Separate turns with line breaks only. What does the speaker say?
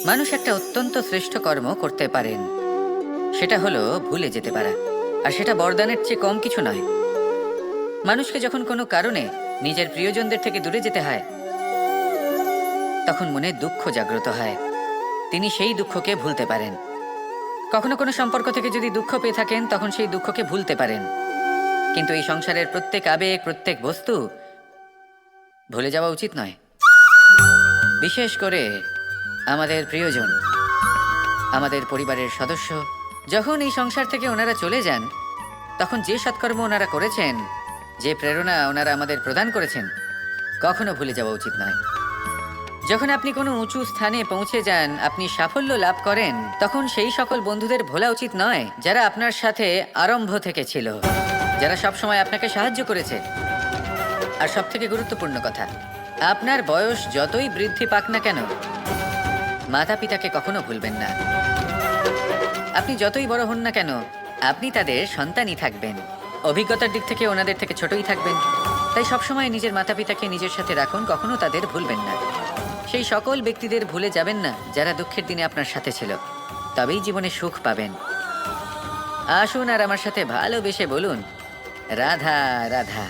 মানুষ একটা অত্যন্ত শ্রেষ্ঠ কর্ম করতে পারেন, সেটা হলো ভুলে যেতে পারা। আর সেটা বরদানের চেয়ে কম কিছু নয়। মানুষকে যখন কোনো কারণে নিজের প্রিয়জনদের থেকে দূরে যেতে হয়, তখন মনে দুঃখ জাগ্রত হয়। তিনি সেই দুঃখকে ভুলতে পারেন। কখনো কোনো সম্পর্ক থেকে যদি দুঃখ পেয়ে থাকেন, তখন সেই দুঃখকে ভুলতে পারেন। কিন্তু এই সংসারের প্রত্যেক আবেগ, প্রত্যেক বস্তু ভুলে যাওয়া উচিত নয়। বিশেষ করে আমাদের প্রিয়জন, আমাদের পরিবারের সদস্য। যখন এই সংসার থেকে ওনারা চলে যান, তখন যে সৎকর্ম ওনারা করেছেন, যে প্রেরণা ওনারা আমাদের প্রদান করেছেন, কখনো ভুলে যাওয়া উচিত নয়। যখন আপনি কোনো উঁচু স্থানে পৌঁছে যান, আপনি সাফল্য লাভ করেন, তখন সেই সকল বন্ধুদের ভোলা উচিত নয় যারা আপনার সাথে আরম্ভ থেকে ছিল, যারা সবসময় আপনাকে সাহায্য করেছে। আর সবথেকে গুরুত্বপূর্ণ কথা, আপনার বয়স যতই বৃদ্ধি পাক না কেন, মাতা পিতাকে কখনো ভুলবেন না। আপনি যতই বড় হন না কেন, আপনি তাদের সন্তানই থাকবেন। অভিজ্ঞতার দিক থেকে ওনাদের থেকে ছোটই থাকবেন। তাই সবসময় নিজের মাতা পিতাকে নিজের সাথে রাখুন, কখনো তাদের ভুলবেন না। সেই সকল ব্যক্তিদের ভুলে যাবেন না যারা দুঃখের দিনে আপনার সাথে ছিল, তবেই জীবনে সুখ পাবেন। আসুন আর আমার সাথে ভালোবেসে বলুন, রাধা রাধা।